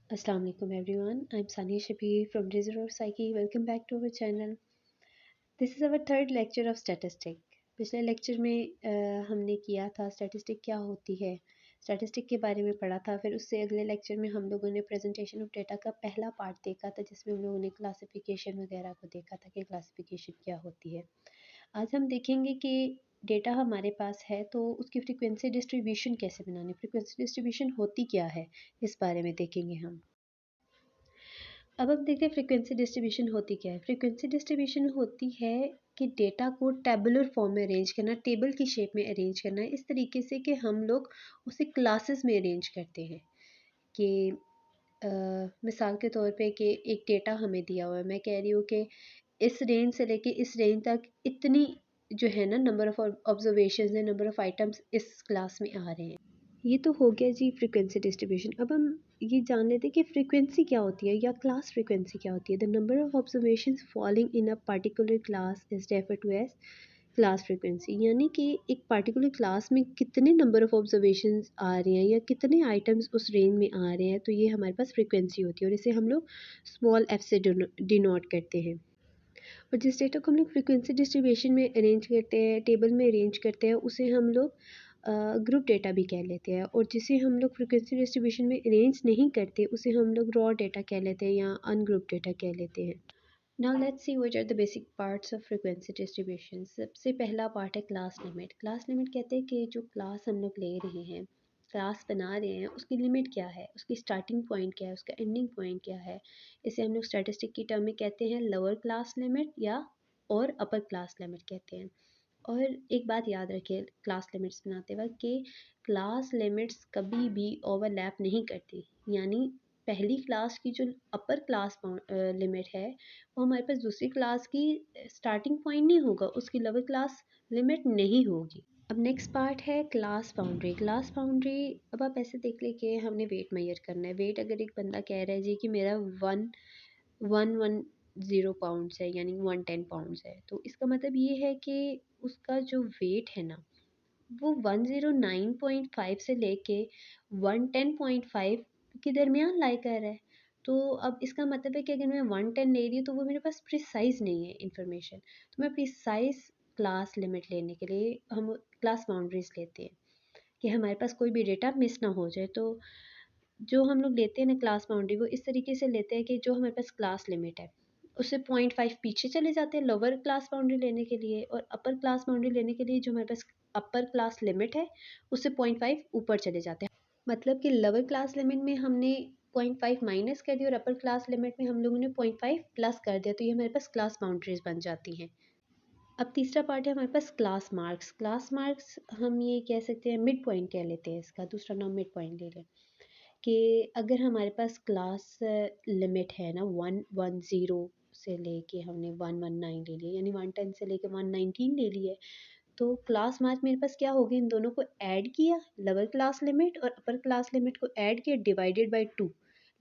Assalamu alaikum everyone. I'm Sania Shabir from Razor of Psyche. Welcome back to our channel. This is our third lecture of statistic. पिछले lecture में हमने किया था statistic क्या होती है, स्टैटिस्टिक के बारे में पढ़ा था। फिर उससे अगले लेक्चर में हम लोगों ने प्रेजेंटेशन ऑफ डेटा का पहला पार्ट देखा था, जिसमें हम लोगों ने क्लासिफिकेशन वगैरह को देखा था कि क्लासिफिकेशन क्या होती है। आज हम देखेंगे कि डेटा हमारे पास है तो उसकी फ्रीक्वेंसी डिस्ट्रीब्यूशन कैसे बनानी, फ्रीक्वेंसी डिस्ट्रीब्यूशन होती क्या है, इस बारे में देखेंगे हम। अब हम देखते हैं फ्रीक्वेंसी डिस्ट्रीब्यूशन होती क्या है। फ्रीक्वेंसी डिस्ट्रीब्यूशन होती है कि डेटा को टेबुलर फॉर्म में अरेंज करना, टेबल की शेप में अरेंज करना, इस तरीके से कि हम लोग उसे क्लासेस में अरेंज करते हैं। कि मिसाल के तौर पे कि एक डेटा हमें दिया हुआ है, मैं कह रही हूँ कि इस रेंज से लेके इस रेंज तक इतनी जो है ना नंबर ऑफ ऑब्जर्वेशन है, नंबर ऑफ आइटम्स इस क्लास में आ रहे हैं। ये तो हो गया जी फ्रीक्वेंसी डिस्ट्रीब्यूशन। अब हम ये जान लेते हैं कि फ्रीक्वेंसी क्या होती है या क्लास फ्रीक्वेंसी क्या होती है। The number of observations falling in a particular class is refer to as class frequency. यानी कि एक पर्टिकुलर क्लास में कितने नंबर ऑफ ऑब्जर्वेशंस आ रहे हैं या कितने आइटम्स उस रेंज में आ रहे हैं, तो ये हमारे पास फ्रीक्वेंसी होती है और इसे हम लोग स्मॉल एफ से डिनोट करते हैं। और जिस डेटा को हम लोग फ्रीक्वेंसी डिस्ट्रीब्यूशन में अरेंज करते हैं, टेबल में अरेंज करते हैं, उसे हम लोग ग्रुप डेटा भी कह लेते हैं। और जिसे हम लोग फ्रीक्वेंसी डिस्ट्रीब्यूशन में अरेंज नहीं करते, उसे हम लोग रॉ डेटा कह लेते हैं या अनग्रुप डेटा कह लेते हैं। Now let's see what are the basic parts of frequency distribution. सबसे पहला पार्ट है क्लास लिमिट। क्लास लिमिट कहते हैं कि जो क्लास हम लोग ले रहे हैं, क्लास बना रहे हैं, उसकी लिमिट क्या है, उसकी स्टार्टिंग पॉइंट क्या है, उसका एंडिंग पॉइंट क्या है। इसे हम लोग स्टैटिस्टिक की टर्म में कहते हैं लोअर क्लास लिमिट या और अपर क्लास लिमिट कहते हैं। और एक बात याद रखिए क्लास लिमिट्स बनाते वक्त कि क्लास लिमिट्स कभी भी ओवरलैप नहीं करती। यानी पहली क्लास की जो अपर क्लास लिमिट है, वो हमारे पास दूसरी क्लास की स्टार्टिंग पॉइंट नहीं होगा, उसकी लोअर क्लास लिमिट नहीं होगी। अब नेक्स्ट पार्ट है क्लास बाउंड्री। क्लास बाउंड्री, अब आप ऐसे देख ले कि हमने वेट मेजर करना है। वेट अगर एक बंदा कह रहा है जी कि मेरा one one one zero pounds है, यानी 110 पाउंड्स है, तो इसका मतलब ये है कि उसका जो वेट है ना, वो 109.5 से लेके 110.5 के दरमियान लाई कर रहा है। तो अब इसका मतलब है कि अगर मैं 110 ले रही हूँ तो वो मेरे पास प्रिसाइज नहीं है इंफॉर्मेशन। तो मैं प्रिसाइज क्लास लिमिट लेने के लिए हम क्लास बाउंड्रीज लेते हैं कि हमारे पास कोई भी डेटा मिस ना हो जाए। तो जो हम लोग लेते हैं ना क्लास बाउंड्री, वो इस तरीके से लेते हैं कि जो हमारे पास क्लास लिमिट है उससे 0.5 पीछे चले जाते हैं लोअर क्लास बाउंड्री लेने के लिए, और अपर क्लास बाउंड्री लेने के लिए जो हमारे पास अपर क्लास लिमिट है उससे 0.5 ऊपर चले जाते हैं। मतलब कि लोअर क्लास लिमिट में हमने 0.5 माइनस कर दिया और अपर क्लास लिमिट में हम लोगों ने 0.5 प्लस कर दिया, तो ये हमारे पास क्लास बाउंड्रीज बन जाती हैं। अब तीसरा पार्ट है हमारे पास क्लास मार्क्स। क्लास मार्क्स हम ये कह सकते हैं मिड पॉइंट कह लेते हैं, इसका दूसरा नाम मिड पॉइंट ले लें। कि अगर हमारे पास क्लास लिमिट है ना 110 से लेके हमने 119 ले लिया, यानी 110 से लेके 119 ले लिया है, तो क्लास मार्क मेरे पास क्या होगी, इन दोनों को ऐड किया, लोअर क्लास लिमिट और अपर क्लास लिमिट को ऐड किया, डिवाइडेड बाय 2।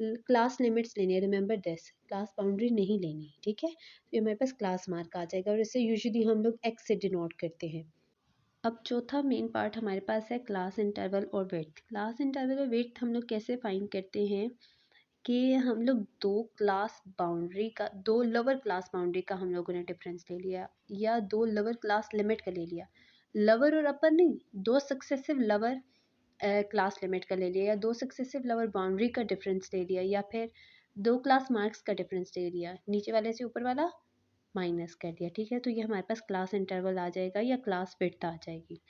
क्लास लिमिट्स लेनी है, रिमेंबर दिस, क्लास बाउंड्री नहीं लेनी, ठीक है। तो ये हमारे पास क्लास मार्क आ जाएगा और इसे यूजुअली हम लोग एक्स से डिनोट करते हैं। अब चौथा मेन पार्ट हमारे पास है क्लास इंटरवल और विड्थ। क्लास इंटरवल और विड्थ हम लोग कैसे फाइंड करते हैं कि हम लोग दो लोअर क्लास बाउंड्री का हम लोगों ने डिफरेंस ले लिया या दो लोअर क्लास लिमिट का ले लिया। लोअर और अपर नहीं, दो सक्सेसिव लोअर क्लास लिमिट का ले लिया या दो सक्सेसिव लोअर बाउंड्री का डिफरेंस ले लिया या फिर दो क्लास मार्क्स का डिफरेंस ले लिया, नीचे वाले से ऊपर वाला माइनस कर दिया, ठीक है। तो ये हमारे पास क्लास इंटरवल आ जाएगा या क्लास विड्थ आ जाएगी।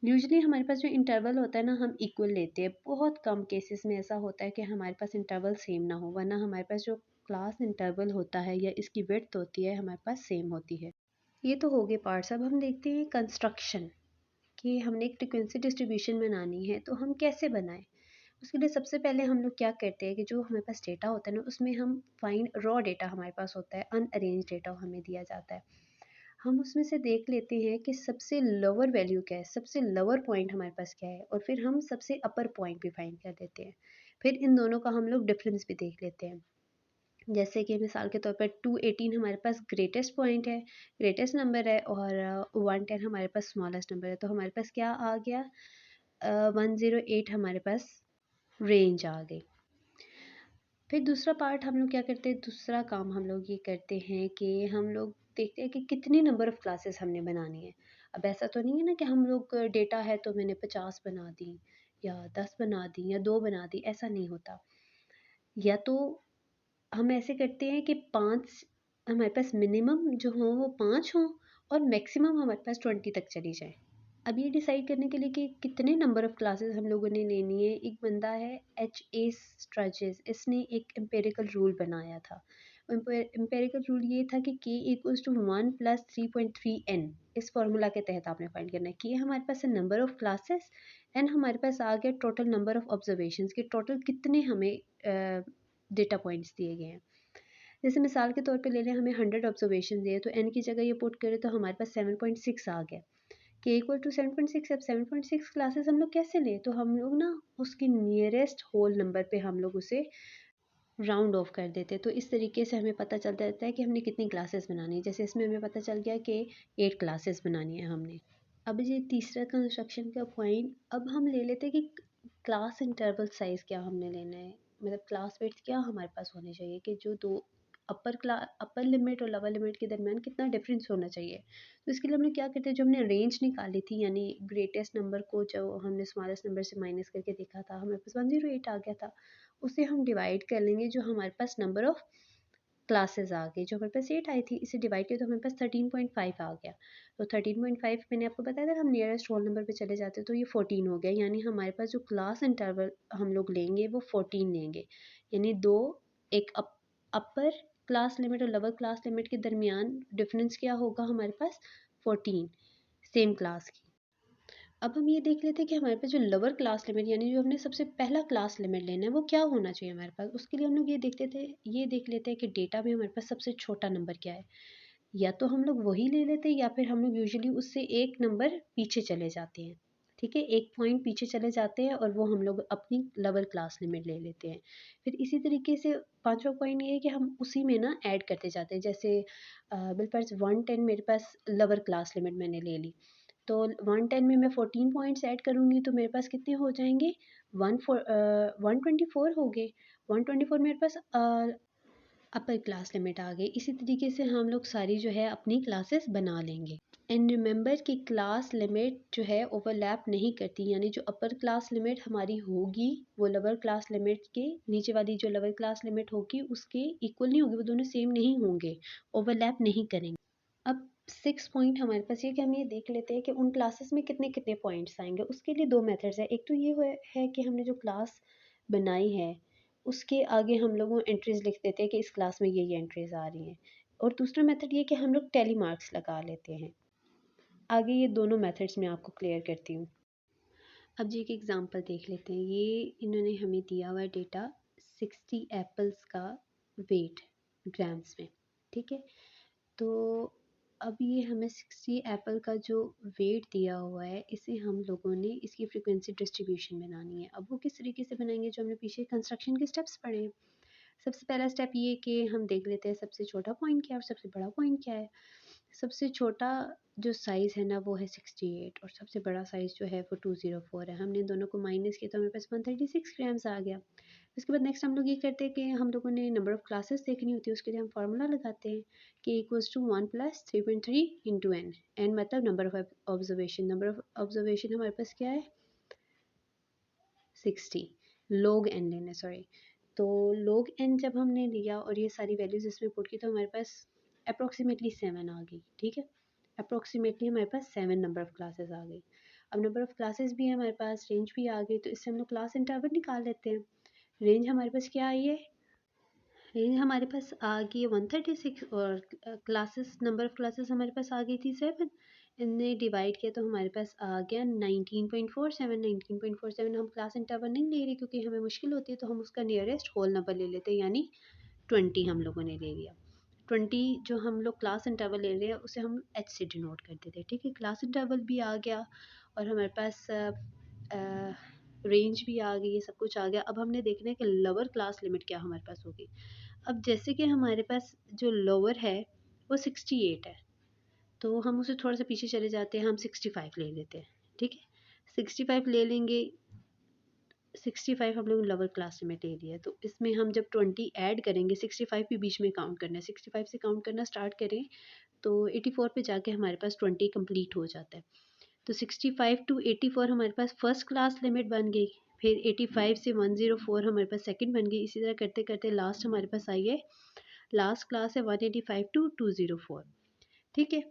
यूजुअली हमारे पास जो इंटरवल होता है ना, हम इक्वल लेते हैं। बहुत कम केसेस में ऐसा होता है कि हमारे पास इंटरवल सेम ना हो, वरना हमारे पास जो क्लास इंटरवल होता है या इसकी विड्थ होती है हमारे पास सेम होती है। ये तो हो गए पार्ट्स। अब हम देखते हैं कंस्ट्रक्शन, कि हमने एक फ्रिक्वेंसी डिस्ट्रीब्यूशन बनानी है तो हम कैसे बनाएं। उसके लिए सबसे पहले हम लोग क्या करते हैं कि जो हमारे पास डेटा होता है ना, उसमें हम फाइंड रॉ डेटा हमारे पास होता है, अनअरेंज डेटा हमें दिया जाता है। हम उसमें से देख लेते हैं कि सबसे लोअर वैल्यू क्या है, सबसे लोअर पॉइंट हमारे पास क्या है, और फिर हम सबसे अपर पॉइंट भी फाइंड कर लेते हैं। फिर इन दोनों का हम लोग डिफरेंस भी देख लेते हैं। जैसे कि मिसाल के तौर पर 218 हमारे पास ग्रेटेस्ट पॉइंट है, ग्रेटेस्ट नंबर है, और 110 हमारे पास स्मॉलेस्ट नंबर है, तो हमारे पास क्या आ गया, 108 हमारे पास रेंज आ गई। फिर दूसरा पार्ट हम लोग क्या करते हैं, दूसरा काम हम लोग ये करते हैं कि हम लोग देखते हैं कि कितनी नंबर ऑफ़ क्लासेस हमने बनानी है। अब ऐसा तो नहीं है ना कि हम लोग डेटा है तो मैंने 50 बना दी या 10 बना दी या 2 बना दी, ऐसा नहीं होता। या तो हम ऐसे करते हैं कि 5 हमारे पास मिनिमम जो हों वो 5 हों और मैक्सिमम हमारे पास 20 तक चली जाए। अब ये डिसाइड करने के लिए कि कितने नंबर ऑफ़ क्लासेस हम लोगों ने लेनी है, एक बंदा है एच.ए. स्ट्रैचेस, इसने एक एम्पिरिकल रूल बनाया था। एम्पिरिकल रूल ये था कि k equals to 1 plus 3.3n, इस फॉर्मूला के तहत आपने फाइंड करना है। k हमारे पास है नंबर ऑफ़ क्लासेस, n हमारे पास आ गया टोटल नंबर ऑफ़ ऑब्जर्वेशंस के टोटल कितने हमें डेटा पॉइंट्स दिए गए हैं। जैसे मिसाल के तौर पे ले लें, हमें 100 ऑब्जर्वेशन दिए तो n की जगह ये पुट करें तो हमारे पास 7.6 आ गया। k equal to 7.6। अब 7.6 क्लासेस हम लोग कैसे लें, तो हम लोग ना उसके नियरेस्ट होल नंबर पे हम लोग उसे राउंड ऑफ कर देते हैं। तो इस तरीके से हमें पता चल जाता है कि हमने कितनी क्लासेस बनानी है। जैसे इसमें हमें पता चल गया कि 8 क्लासेस बनानी है हमने। अब ये तीसरा कंस्ट्रक्शन का पॉइंट, अब हम ले लेते हैं कि क्लास इंटरवल साइज़ क्या हमने लेना है, मतलब क्लास वेट्स क्या हमारे पास होने चाहिए कि जो दो अपर लिमिट और लोअर लिमिट के दरमियान कितना डिफरेंस होना चाहिए। तो इसके लिए हमने क्या करते हैं, जो हमने रेंज निकाली थी यानी ग्रेटेस्ट नंबर को जो हमने स्मॉलेस्ट नंबर से माइनस करके देखा था, हमारे पास 108 आ गया था, उसे हम डिवाइड कर लेंगे जो हमारे पास नंबर ऑफ़ क्लासेस आ गई। जो हमारे पास 8 आई थी इसे डिवाइड किया तो हमारे पास 13.5 आ गया। तो 13.5 मैंने आपको बताया था, हम नियरेस्ट होल नंबर पे चले जाते तो ये 14 हो गया, यानी हमारे पास जो क्लास इंटरवल हम लोग लेंगे वो 14 लेंगे। यानी दो, एक अपर क्लास लिमिट और लोअर क्लास लिमिट के दरमियान डिफरेंस क्या होगा हमारे पास, 14, सेम क्लास की। अब हम ये देख लेते हैं कि हमारे पास जो लोअर क्लास लिमिट यानी जो हमने सबसे पहला क्लास लिमिट लेना है वो क्या होना चाहिए हमारे पास। उसके लिए हम लोग ये देख लेते हैं कि डेटा में हमारे पास सबसे छोटा नंबर क्या है। या तो हम लोग वही ले लेते हैं या फिर हम लोग यूजुअली उससे एक नंबर पीछे चले जाते हैं। ठीक है, एक पॉइंट पीछे चले जाते हैं और वो हम लोग अपनी लोअर क्लास लिमिट ले लेते हैं। फिर इसी तरीके से पांचवा पॉइंट ये है कि हम उसी में ना ऐड करते जाते हैं। जैसे बिलपर्स 110 मेरे पास लोअर क्लास लिमिट मैंने ले ली, तो 110 में मैं 14 पॉइंट्स ऐड करूँगी तो मेरे पास कितने हो जाएंगे, 124 हो गए। 124 मेरे पास अपर क्लास लिमिट आ गई। इसी तरीके से हम लोग सारी जो है अपनी क्लासेस बना लेंगे। एंड रिमेंबर कि क्लास लिमिट जो है ओवरलैप नहीं करती, यानी जो अपर क्लास लिमिट हमारी होगी वो लोअर क्लास लिमिट के नीचे वाली जो लोअर क्लास लिमिट होगी उसके इक्वल नहीं होगी, वो दोनों सेम नहीं होंगे, ओवरलैप नहीं करेंगे। अब 6 पॉइंट हमारे पास ये कि हम ये देख लेते हैं कि उन क्लासेस में कितने कितने पॉइंट्स आएंगे। उसके लिए दो मेथड्स हैं। एक तो ये है कि हमने जो क्लास बनाई है उसके आगे हम लोग एंट्रीज लिख देते हैं कि इस क्लास में ये एंट्रीज आ रही हैं, और दूसरा मेथड ये कि हम लोग टेली मार्क्स लगा लेते हैं। आगे ये दोनों मेथड्स मैं आपको क्लियर करती हूँ। अब जी एक एग्जांपल देख लेते हैं। ये इन्होंने हमें दिया हुआ डेटा 60 एप्पल्स का वेट ग्राम्स में। ठीक है, तो अब ये हमें 60 एप्पल का जो वेट दिया हुआ है इसे हम लोगों ने इसकी फ्रीक्वेंसी डिस्ट्रीब्यूशन बनानी है। अब वो किस तरीके से बनाएंगे, जो हमने पीछे कंस्ट्रक्शन के स्टेप्स पढ़े हैं। सबसे पहला स्टेप ये कि हम देख लेते हैं सबसे छोटा पॉइंट क्या है और सबसे बड़ा पॉइंट क्या है। सबसे छोटा जो साइज़ है ना वो है 68 और सबसे बड़ा साइज़ जो है वो 204 है। हमने इन दोनों को माइनस किया तो हमारे पास 136 ग्राम्स आ गया। उसके बाद नेक्स्ट हम लोग ये करते हैं कि हम लोगों ने नंबर ऑफ़ क्लासेस देखनी होती है, उसके लिए हम फार्मूला लगाते हैं कि equals to 1 plus 3.3 into n. N मतलब number of observation. Number of observation हमारे पास क्या है, 60। लोग एन लेना, सॉरी। तो लोग एन जब हमने लिया और ये सारी वैल्यूज़ इसमें पुट की तो हमारे पास अप्रॉक्सीमेटली 7 आ गई। ठीक है, अप्रॉक्सीमेटली हमारे पास 7 नंबर ऑफ़ क्लासेस आ गई। अब नंबर ऑफ़ क्लासेस भी है हमारे पास, रेंज भी आ गई, तो इससे हम लोग क्लास इंटरवल निकाल लेते हैं। रेंज हमारे पास क्या आई है, रेंज हमारे पास आ गई है 136 और क्लासेस नंबर ऑफ़ क्लासेस हमारे पास आ गई थी 7। इनने डिवाइड किया तो हमारे पास आ गया 19.47। 19.47 हम क्लास इंटरवल नहीं ले रहे क्योंकि हमें मुश्किल होती है, तो हम उसका नियरेस्ट होल नंबर ले लेते हैं, यानी 20 हम लोगों ने ले लिया। 20 जो हम लोग क्लास इंटरवल ले रहे हैं उसे हम एच से डिनोट कर देते हैं। ठीक है, क्लास इंटरवल भी आ गया और हमारे पास रेंज भी आ गई, ये सब कुछ आ गया। अब हमने देखना है कि लोअर क्लास लिमिट क्या हमारे पास होगी। अब जैसे कि हमारे पास जो लोअर है वो 68 है, तो हम उसे थोड़ा सा पीछे चले जाते हैं, हम 65 ले लेते हैं। ठीक है, 65 ले लेंगे 65 हम लोग लोअर क्लास लिमिट ले लिया, तो इसमें हम जब 20 ऐड करेंगे, 65 भी बीच में काउंट करना है, 65 से काउंट करना स्टार्ट करें तो 84 पे जाके हमारे पास 20 कंप्लीट हो जाता है। तो 65 टू 84 हमारे पास फर्स्ट क्लास लिमिट बन गई, फिर 85 से 104 हमारे पास सेकंड बन गई, इसी तरह करते करते लास्ट हमारे पास आई है, लास्ट क्लास है 185 टू 204। ठीक है,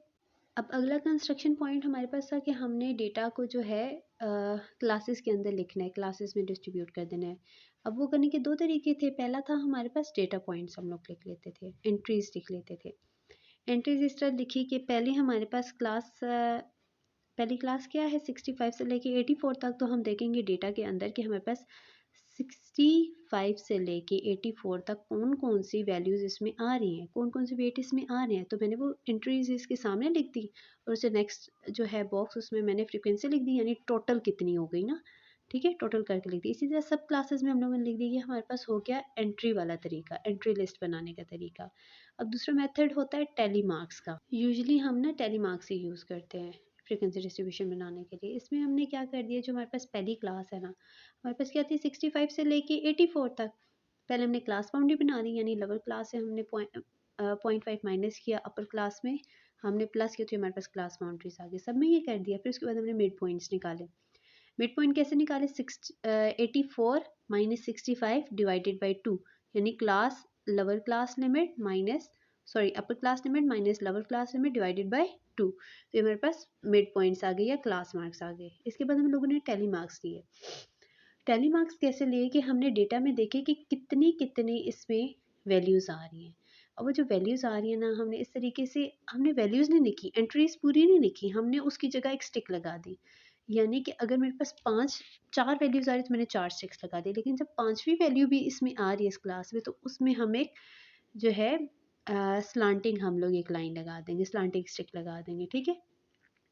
अब अगला कंस्ट्रक्शन पॉइंट हमारे पास था कि हमने डेटा को जो है क्लासेस के अंदर लिखना है, क्लासेस में डिस्ट्रीब्यूट कर देना है। अब वो करने के दो तरीके थे, पहला था हमारे पास डेटा पॉइंट्स हम लोग लिख लेते थे, एंट्रीज लिख लेते थे। एंट्रीज इस तरह लिखी कि पहले हमारे पास पहली क्लास क्या है 65 से लेके 84 तक, तो हम देखेंगे डेटा के अंदर कि हमारे पास 65 से लेके 84 तक कौन कौन सी वैल्यूज़ इसमें आ रही हैं, कौन कौन से वेट इसमें आ रहे हैं। तो मैंने वो एंट्रीज इसके सामने लिख दी और उसे नेक्स्ट जो है बॉक्स उसमें मैंने फ्रीक्वेंसी लिख दी, यानी टोटल कितनी हो गई ना। ठीक है, टोटल करके लिख दी। इसी तरह सब क्लासेस में हम लोगों ने लिख दी कि हमारे पास हो गया एंट्री वाला तरीका, एंट्री लिस्ट बनाने का तरीका। अब दूसरा मेथड होता है टेली मार्क्स का। यूजुअली हम ना टेली मार्क्स ही यूज़ करते हैं फ्रीक्वेंसी डिस्ट्रीब्यूशन बनाने के लिए। इसमें हमने क्या कर दिया, जो हमारे पास पहली क्लास है ना, हमारे पास क्या थी 65 से लेके 84 तक। पहले हमने क्लास बाउंड्री बना दी, यानी लोअर क्लास से हमने 0.5 माइनस किया, अपर क्लास में हमने प्लस किया, तो हमारे पास क्लास बाउंड्रीज आ गई। सब में ये कर दिया। फिर उसके बाद हमने मिड पॉइंट्स निकाले। मिड पॉइंट कैसे निकाले, 84 माइनस 65 डिवाइडेड बाई 2, यानी class lower class limit minus upper class limit minus lower class limit divided by 2। तो ये हमारे पास मिड पॉइंट्स आ गए या क्लास मार्क्स आ गए। इसके बाद हम लोगों ने टेली मार्क्स लिए। टेली मार्क्स कैसे लिए कि हमने डेटा में देखे कि कितनी कितनी इसमें वैल्यूज़ आ रही हैं। और वो जो वैल्यूज़ आ रही है ना, हमने इस तरीके से हमने वैल्यूज़ नहीं लिखी, एंट्रीज पूरी नहीं लिखी, हमने उसकी जगह एक स्टिक लगा दी। यानी कि अगर मेरे पास चार वैल्यूज़ आ रही तो मैंने चार स्टिक्स लगा दी, लेकिन जब पांचवी वैल्यू भी इसमें आ रही है इस क्लास में, तो उसमें हम एक जो है स्लांटिंग हम लोग एक लाइन लगा देंगे, स्लांटिंग स्टिक लगा देंगे। ठीक है,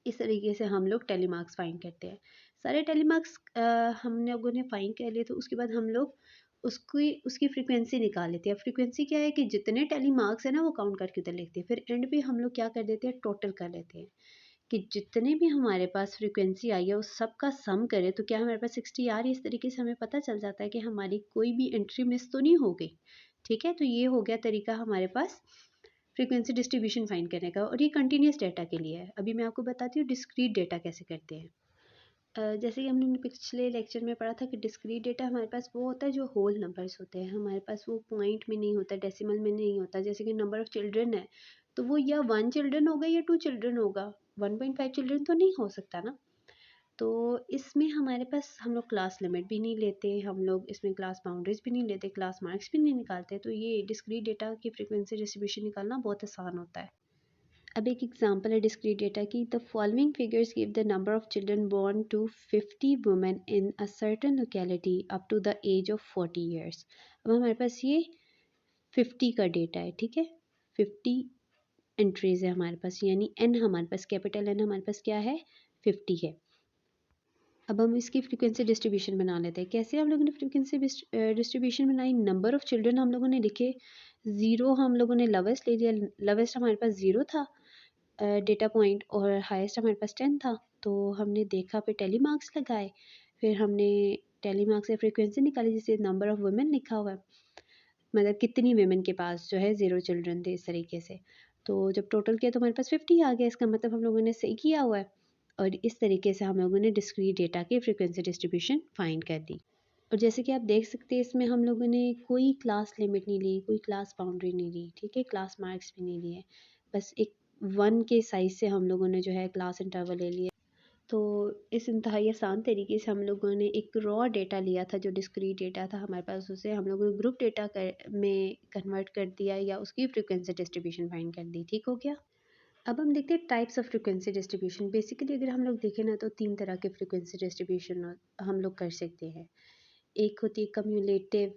इस तरीके से हम लोग टेली मार्क्स फाइंड करते हैं। सारे टेली मार्क्स हम लोगों ने फाइंड कर लिए, तो उसके बाद हम लोग उसकी फ्रीक्वेंसी निकाल लेते हैं। फ्रीक्वेंसी क्या है कि जितने टेली मार्क्स है ना वो काउंट करके उधर लिखते हैं। फिर एंड पे हम लोग क्या कर देते हैं, टोटल कर लेते हैं कि जितने भी हमारे पास फ्रीक्वेंसी आई है उस सब का सम करें तो क्या हमारे पास 60 आ रही है। इस तरीके से हमें पता चल जाता है कि हमारी कोई भी एंट्री मिस तो नहीं हो गई। ठीक है, तो ये हो गया तरीका हमारे पास फ्रीक्वेंसी डिस्ट्रीब्यूशन फाइंड करने का, और ये कंटिन्यूस डेटा के लिए है। अभी मैं आपको बताती हूँ डिस्क्रीट डेटा कैसे करते हैं। जैसे कि हमने पिछले लेक्चर में पढ़ा था कि डिस्क्रीट डेटा हमारे पास वो होता है जो होल नंबर्स होते हैं, हमारे पास वो पॉइंट में नहीं होता, डेसिमल में नहीं होता। जैसे कि नंबर ऑफ चिल्ड्रन है, तो वो या 1 चिल्ड्रन होगा या 2 चिल्ड्रन होगा, 1.5 चिल्ड्रन तो नहीं हो सकता ना। तो इसमें हमारे पास हम लोग क्लास लिमिट भी नहीं लेते, हम लोग इसमें क्लास बाउंड्रीज भी नहीं लेते, क्लास मार्क्स भी नहीं निकालते। तो ये डिस्क्रीट डेटा की फ्रीक्वेंसी डिस्ट्रीब्यूशन निकालना बहुत आसान होता है। अब एक एग्जांपल है डिस्क्रीट डेटा की। The following figures give the number of children born to 50 women in a certain locality up to the age of 40 years. अब हमारे पास ये 50 का डेटा है। ठीक है, 50 एंट्रीज है हमारे पास, यानी एन हमारे पास कैपिटल एन हमारे पास क्या है, 50 है। अब हम इसकी फ्रीक्वेंसी डिस्ट्रीब्यूशन बना लेते हैं। कैसे हम लोगों ने फ्रीक्वेंसी डिस्ट्रीब्यूशन बनाई, नंबर ऑफ चिल्ड्रन हम लोगों ने लिखे, ज़ीरो हम लोगों ने लवेस्ट ले लिया, लवेस्ट हमारे पास ज़ीरो था डेटा पॉइंट, और हाईएस्ट हमारे पास 10 था। तो हमने देखा, फिर टेली मार्क्स लगाए, फिर हमने टेली मार्क्स से फ्रीक्वेंसी निकाली जिसे नंबर ऑफ वुमेन लिखा हुआ है, मतलब कितनी वुमेन के पास जो है 0 चिल्ड्रन थे, इस तरीके से। तो जब टोटल किया तो हमारे पास 50 आ गया, इसका मतलब हम लोगों ने सही किया हुआ है। और इस तरीके से हम लोगों ने डिस्क्रीट डेटा की फ्रीक्वेंसी डिस्ट्रीब्यूशन फाइंड कर दी। और जैसे कि आप देख सकते हैं इसमें हम लोगों ने कोई क्लास लिमिट नहीं ली, कोई क्लास बाउंड्री नहीं ली, ठीक है, क्लास मार्क्स भी नहीं लिए, बस एक 1 के साइज़ से हम लोगों ने जो है क्लास इंटरवल ले लिया। तो इस इंतहाई आसान तरीके से हम लोगों ने एक रॉ डेटा लिया था जो डिस्क्रीट डेटा था हमारे पास, उसे हम लोगों ने ग्रुप डेटा में कन्वर्ट कर दिया या उसकी फ्रीक्वेंसी डिस्ट्रीब्यूशन फाइंड कर दी। ठीक हो गया। अब हम देखते हैं types of frequency distribution. Basically अगर हम लोग देखें ना तो 3 तरह के फ्रीक्वेंसी डिस्ट्रीब्यूशन हम लोग कर सकते हैं। एक होती है cumulative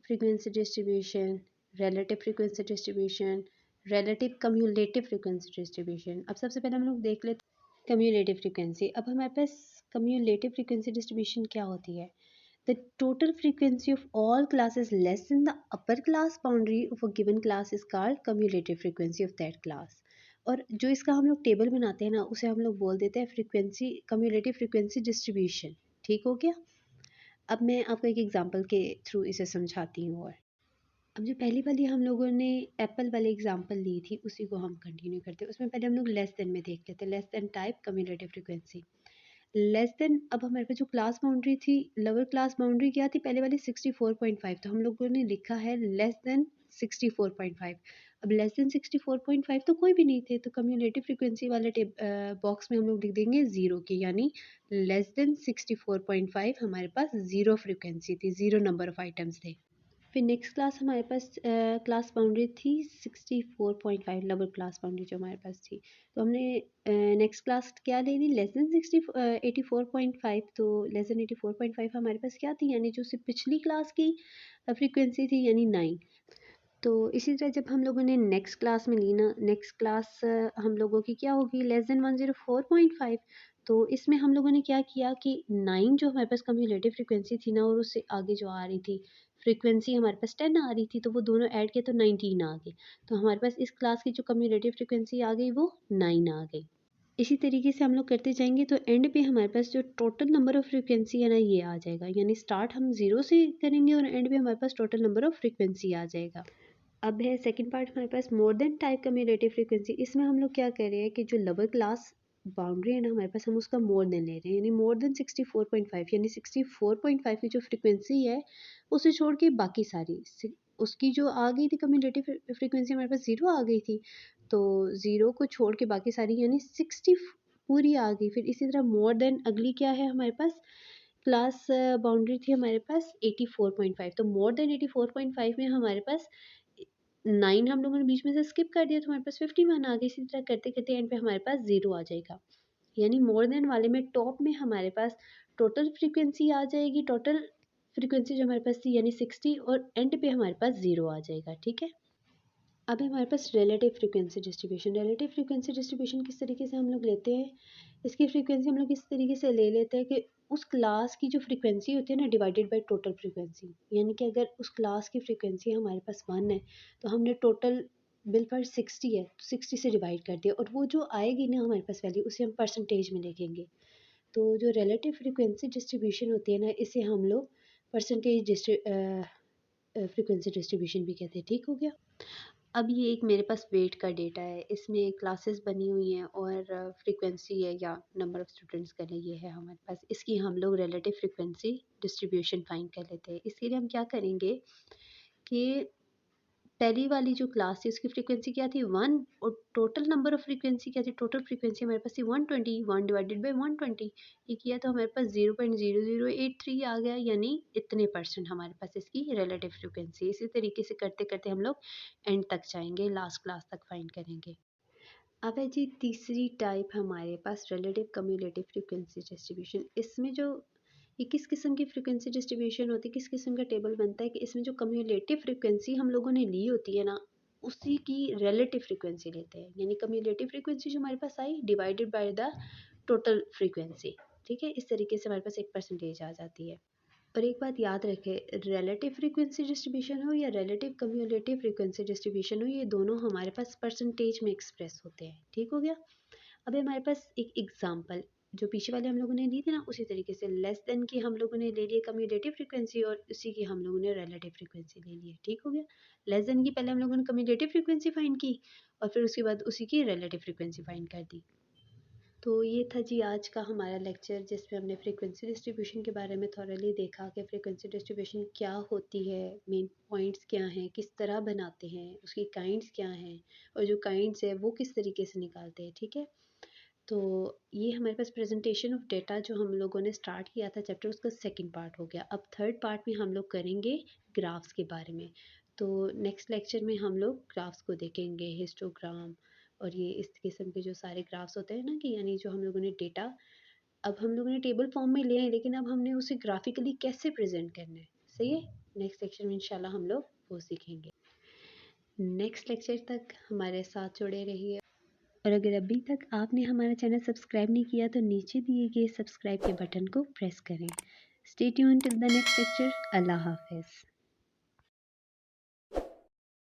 frequency distribution, relative frequency distribution, relative cumulative frequency distribution. अब सबसे पहले हम लोग देख लेते हैं कम्युलेटिव फ्रीक्वेंसी। अब हमारे पास कम्युलेटिव फ्रीक्वेंसी डिस्ट्रीब्यूशन क्या होती है, the total frequency of all classes less than the upper class boundary of a given class is called cumulative frequency of that class। और जो इसका हम लोग टेबल बनाते हैं ना उसे हम लोग बोल देते हैं फ्रीक्वेंसी, कम्युलेटिव फ्रीक्वेंसी डिस्ट्रीब्यूशन। ठीक हो गया। अब मैं आपको एक एग्जांपल के थ्रू इसे समझाती हूँ। और अब जो पहली वाली हम लोगों ने एप्पल वाली एग्जांपल ली थी, उसी को हम कंटिन्यू करते हैं। उसमें पहले हम लोग लेस देन में देख लेते हैं। Less than type cumulative frequency. Less than, अब हमारे पास जो क्लास बाउंड्री थी, लोअर क्लास बाउंड्री क्या थी पहले वाली, 64.5। तो हम लोगों ने लिखा है लेस देन 64.5। अब लेस देन 64.5 तो कोई भी नहीं थे, तो कम्युलेटिव फ्रीक्वेंसी वाले बॉक्स में हम लोग लिख देंगे ज़ीरो की, यानी लेस देन 64.5 हमारे पास ज़ीरो फ्रीक्वेंसी थी, ज़ीरो नंबर ऑफ आइटम्स थे। फिर नेक्स्ट क्लास हमारे पास क्लास बाउंड्री थी 64.5, लोअर क्लास बाउंड्री जो हमारे पास थी। तो हमने नेक्स्ट क्लास क्या ले ली, लेस देन 84.5। तो लेस देन 84.5 हमारे पास क्या थी, यानी जो उससे पिछली क्लास की फ्रीक्वेंसी थी, यानी 9। तो इसी तरह जब हम लोगों ने नेक्स्ट क्लास में ली ना, नेक्स्ट क्लास हम लोगों की क्या होगी, लेस देन 104.5। तो इसमें हम लोगों ने क्या किया कि 9 जो हमारे पास कम्युलेटिव फ्रीक्वेंसी थी ना, और उससे आगे जो आ रही थी फ्रीक्वेंसी हमारे पास 10 आ रही थी, तो वो दोनों ऐड किए तो 19 आ गई। तो हमारे पास इस क्लास की जो कम्युलेटिव फ्रीक्वेंसी आ गई वो 9 आ गई। इसी तरीके से हम लोग करते जाएंगे, तो एंड पे हमारे पास जो टोटल नंबर ऑफ फ्रीक्वेंसी है ना, ये आ जाएगा। यानी स्टार्ट हम 0 से करेंगे और एंड पे हमारे पास टोटल नंबर ऑफ फ्रीक्वेंसी आ जाएगा। अब है सेकंड पार्ट हमारे पास, more than type cumulative frequency. इसमें हम लोग क्या कर रहे हैं कि जो लोअर क्लास बाउंड्री है ना हमारे पास, हम उसका मोर देन ले रहे हैं, यानी मोर देन 64.5, यानी 64.5 की जो फ्रीक्वेंसी है उसे छोड़ के बाकी सारी उसकी जो आ गई थी कम्युलेटिव फ्रीक्वेंसी हमारे पास ज़ीरो आ गई थी, तो ज़ीरो को छोड़ के बाकी सारी यानी 60 पूरी आ गई। फिर इसी तरह मोर देन अगली क्या है हमारे पास, क्लास बाउंड्री थी हमारे पास 84.5। तो मोर देन 84.5 में हमारे पास 9 हम लोगों ने बीच में से स्किप कर दिया, तो हमारे पास 51 आ गई। इसी तरह करते करते एंड पे हमारे पास 0 आ जाएगा। यानी मोर देन वाले में टॉप में हमारे पास टोटल फ्रीक्वेंसी आ जाएगी, टोटल फ्रीक्वेंसी जो हमारे पास थी यानी 60, और एंड पे हमारे पास 0 आ जाएगा। ठीक है। अब हमारे पास relative frequency distribution. Relative frequency distribution किस तरीके से हम लोग लेते हैं, इसकी फ्रीक्वेंसी हम लोग इस तरीके से ले लेते हैं कि उस क्लास की जो फ्रीक्वेंसी होती है ना, डिवाइडेड बाय टोटल फ्रीक्वेंसी। यानी कि अगर उस क्लास की फ्रीक्वेंसी हमारे पास 1 है, तो हमने टोटल बिल पर 60 है तो 60 से डिवाइड कर दिया, और वो जो आएगी ना हमारे पास वैल्यू, उसे हम परसेंटेज में लिखेंगे। तो जो रिलेटिव फ्रीक्वेंसी डिस्ट्रीब्यूशन होती है ना, इसे हम लोग परसेंटेज फ्रीक्वेंसी डिस्ट्रीब्यूशन भी कहते हैं। ठीक हो गया। अब ये एक मेरे पास वेट का डेटा है, इसमें क्लासेस बनी हुई हैं और फ्रीक्वेंसी है या नंबर ऑफ़ स्टूडेंट्स का ये है हमारे पास। इसकी हम लोग रिलेटिव फ्रीक्वेंसी डिस्ट्रीब्यूशन फाइंड कर लेते हैं। इसके लिए हम क्या करेंगे कि पहली वाली जो क्लास थी उसकी फ्रीक्वेंसी क्या थी, 1, और टोटल नंबर ऑफ फ्रीक्वेंसी क्या थी, टोटल फ्रीक्वेंसी हमारे पास थी 120, 1 डिवाइडेड बाय 120। ये किया तो हमारे पास 0.0083 आ गया, यानी इतने परसेंट हमारे पास इसकी रिलेटिव फ्रीक्वेंसी। इसी तरीके से करते करते हम लोग एंड तक जाएंगे, लास्ट क्लास तक फाइंड करेंगे। अब है जी तीसरी टाइप हमारे पास, रिलेटिव कम्युलेटिव फ्रीक्वेंसी डिस्ट्रीब्यूशन। इसमें जो ये किस किस्म की फ्रीक्वेंसी डिस्ट्रीब्यूशन होती है, किस किस्म का टेबल बनता है कि इसमें जो कम्युलेटिव फ्रीक्वेंसी हम लोगों ने ली होती है ना, उसी की रिलेटिव फ्रीक्वेंसी लेते हैं। यानी कम्युलेटिव फ्रीक्वेंसी जो हमारे पास आई divided by the total frequency. ठीक है, इस तरीके से हमारे पास एक परसेंटेज आ जाती है। और एक बात याद रखें, रिलेटिव फ्रीक्वेंसी डिस्ट्रीब्यूशन हो या रिलेटिव कम्युलेटिव फ्रीक्वेंसी डिस्ट्रीब्यूशन हो, ये दोनों हमारे पास परसेंटेज में एक्सप्रेस होते हैं। ठीक हो गया। अब हमारे पास एक एग्जांपल जो पीछे वाले हम लोगों ने ली थी ना, उसी तरीके से लेस देन की हम लोगों ने ले लिए कम्युलेटिव फ्रीक्वेंसी, और उसी की हम लोगों ने रिलेटिव फ्रीक्वेंसी ले ली है। ठीक हो गया। लेस देन की पहले हम लोगों ने कम्युलेटिव फ्रीक्वेंसी फाइंड की, और फिर उसके बाद उसी की रिलेटिव फ्रीक्वेंसी फाइंड कर दी। तो ये था जी आज का हमारा लेक्चर, जिसमें हमने फ्रीक्वेंसी डिस्ट्रीब्यूशन के बारे में थॉरली देखा कि फ्रीक्वेंसी डिस्ट्रीब्यूशन क्या होती है, मेन पॉइंट्स क्या हैं, किस तरह बनाते हैं, उसकी काइंड्स क्या हैं, और जो काइंड्स है वो किस तरीके से निकालते हैं। ठीक है। तो ये हमारे पास प्रेजेंटेशन ऑफ डेटा जो हम लोगों ने स्टार्ट किया था चैप्टर, उसका सेकंड पार्ट हो गया। अब थर्ड पार्ट में हम लोग करेंगे ग्राफ्स के बारे में। तो नेक्स्ट लेक्चर में हम लोग ग्राफ्स को देखेंगे, हिस्टोग्राम और ये इस किस्म के जो सारे ग्राफ्स होते हैं ना, कि यानी जो हम लोगों ने डेटा अब हम लोगों ने टेबल फॉर्म में ले आए, लेकिन अब हमने उसे ग्राफिकली कैसे प्रेजेंट करना है। सही है। नेक्स्ट लेक्चर में इंशाल्लाह हम लोग वो सीखेंगे। नेक्स्ट लेक्चर तक हमारे साथ जुड़े रहिए, और अगर अभी तक आपने हमारा चैनल सब्सक्राइब नहीं किया तो नीचे दिए गए सब्सक्राइब के बटन को प्रेस करें। Stay tuned till the next lecture. अल्लाह हाफिज़।